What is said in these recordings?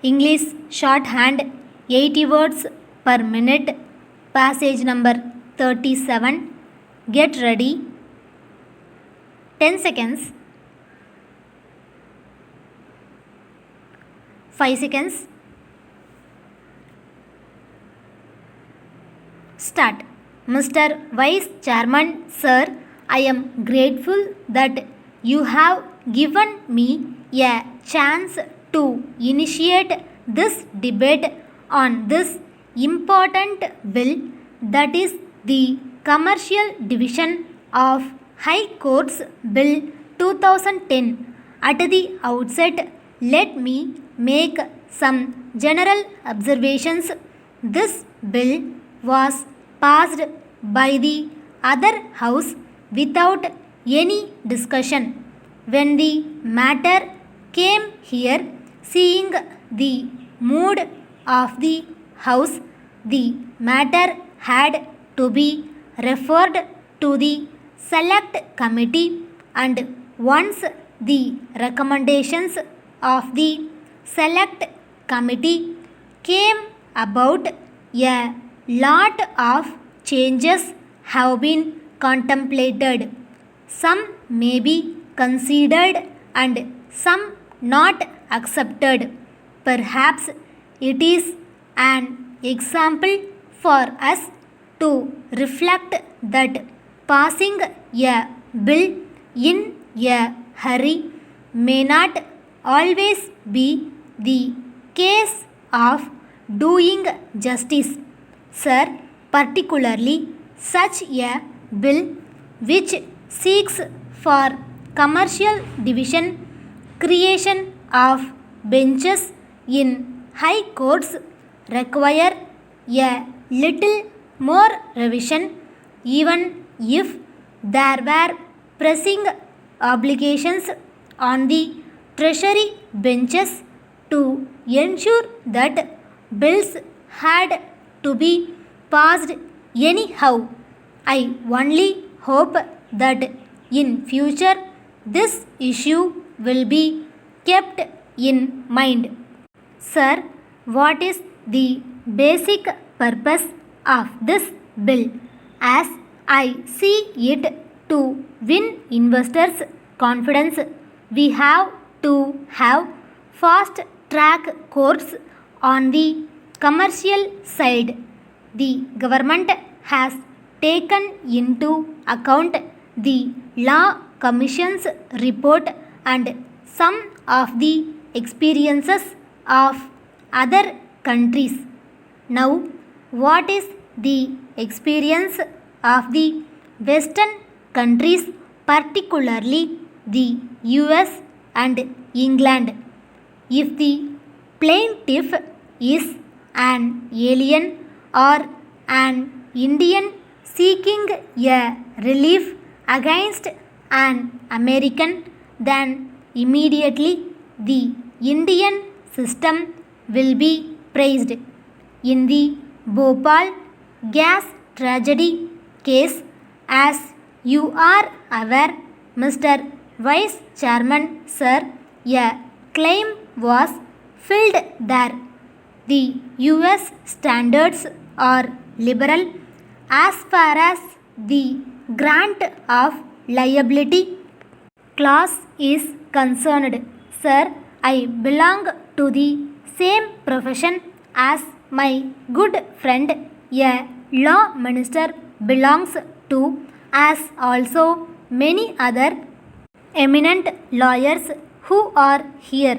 English shorthand 80 words per minute. Passage number 37. Get ready. 10 seconds. 5 seconds. Start. Mr. Vice Chairman, Sir, I am grateful that you have given me a chance to initiate this debate on this important bill, that is the Commercial Division of High Courts Bill 2010. At the outset, let me make some general observations. This bill was passed by the other house without any discussion. When the matter came here, seeing the mood of the house, the matter had to be referred to the select committee, and once the recommendations of the select committee came about, a lot of changes have been contemplated. Some may be considered and some not accepted. Perhaps it is an example for us to reflect that passing a bill in a hurry may not always be the case of doing justice. Sir, particularly such a bill which seeks for commercial division, creation of benches in high courts, require a little more revision, even if there were pressing obligations on the treasury benches to ensure that bills had to be passed anyhow. I only hope that in future this issue will be kept in mind. Sir, what is the basic purpose of this bill? As I see it, to win investors' confidence, we have to have fast track courts on the commercial side. The government has taken into account the Law Commission's report and some of the experiences of other countries. Now, what is the experience of the Western countries, particularly the US and England? If the plaintiff is an alien or an Indian seeking a relief against an American, then immediately the Indian system will be praised. In the Bhopal gas tragedy case, as you are aware, Mr. Vice Chairman, Sir, a claim was filed there. The US standards are liberal as far as the grant of liability clause is concerned. Sir, I belong to the same profession as my good friend, a law minister, belongs to, as also many other eminent lawyers who are here.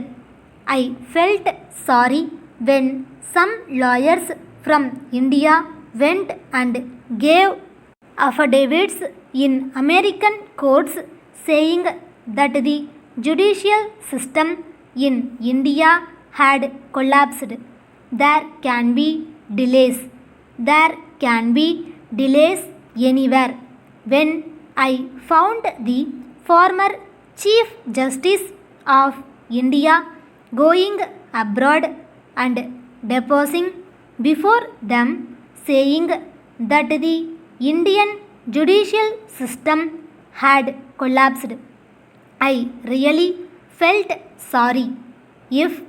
I felt sorry when some lawyers from India went and gave affidavits in American courts saying that the judicial system in India had collapsed. There can be delays. There can be delays anywhere. When I found the former Chief Justice of India going abroad and deposing before them, saying that the Indian judicial system had collapsed, I really felt sorry. If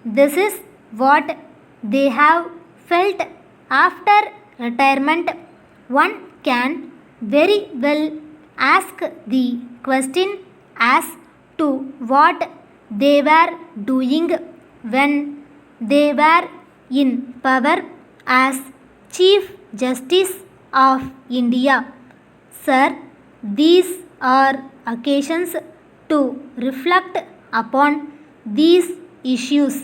this is what they have felt after retirement, one can very well ask the question as to what they were doing when they were in power as Chief Justice of India. Sir, these are occasions to reflect upon these issues.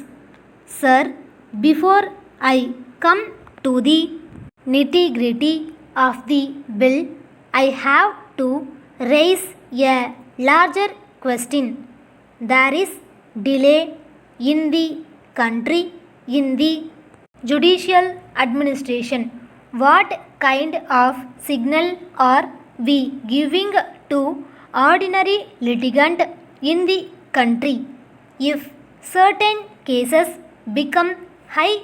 Sir, before I come to the nitty-gritty of the bill, I have to raise a larger question. There is delay in the country in the judicial administration. What kind of signal are we giving to ordinary litigant in the country if certain cases become high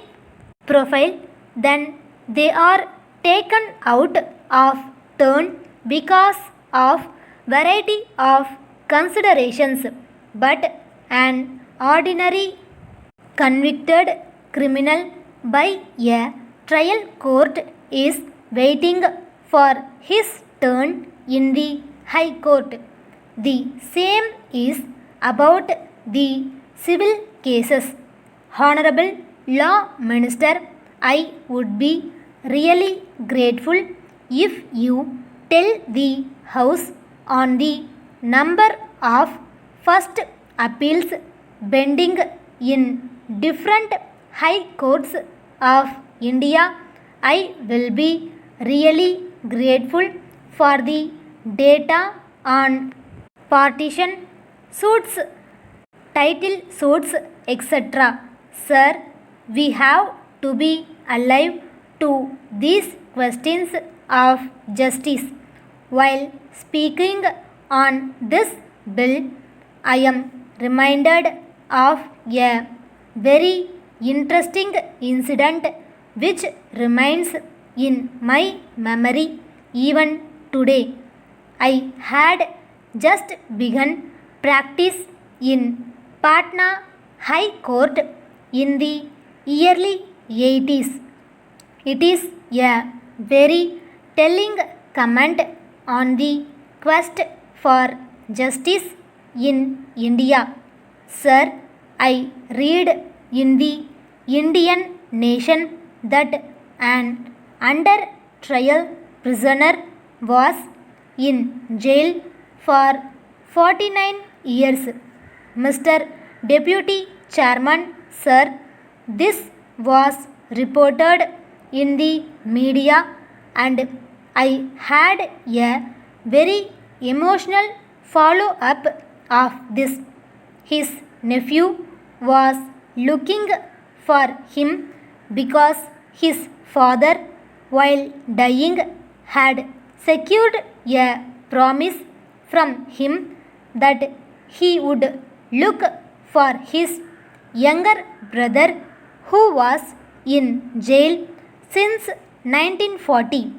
profile, then they are taken out of turn because of variety of considerations, but an ordinary convicted criminal by a trial court is waiting for his turn in the high court. The same is about the civil cases. Honorable Law Minister, I would be really grateful if you tell the House on the number of first appeals pending in different high courts of India. I will be really grateful for the data on partition suits, title suits, etc. Sir, we have to be alive to these questions of justice. While speaking on this bill, I am reminded of a very interesting incident which remains in my memory even today. I had just begun practice in Patna High Court in the early 80s. It is a very telling comment on the quest for justice in India. Sir, I read in the Indian Nation that an under trial prisoner was in jail for 49 years. Mr. Deputy Chairman, sir, this was reported in the media and I had a very emotional follow-up of this. His nephew was looking for him because his father, while dying, had secured a promise from him that he would look for his younger brother who was in jail since 1940.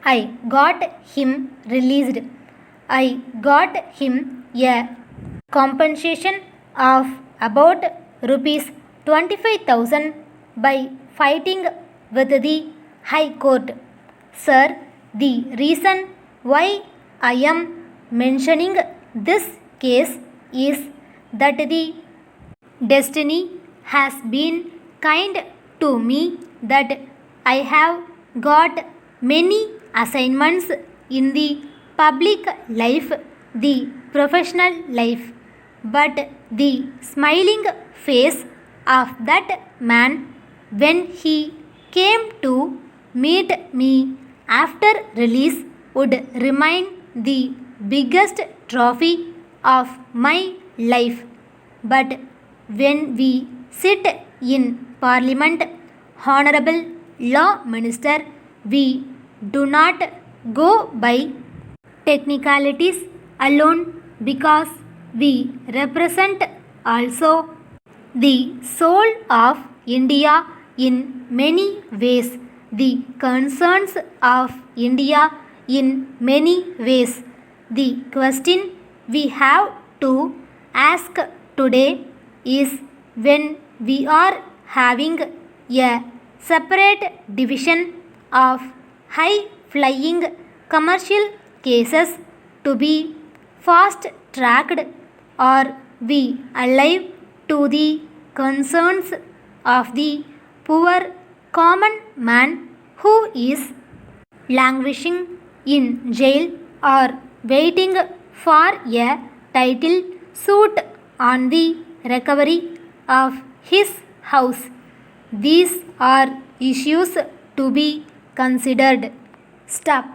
I got him released. I got him a compensation of about rupees 25,000 by fighting with the High Court. Sir, the reason why I am mentioning this case is that the destiny has been kind to me that I have got many assignments in the public life, the professional life, but the smiling face of that man when he came to meet me after release would remain the biggest trophy of my life. But when we sit in Parliament, Honorable Law Minister, we do not go by technicalities alone because we represent also the soul of India in many ways, the concerns of India in many ways. The question we have to ask today is, when we are having a separate division of high-flying commercial cases to be fast-tracked or be alive to the concerns of the poor common man who is languishing in jail or waiting for a title suit on the recovery of his house. These are issues to be considered. Stop.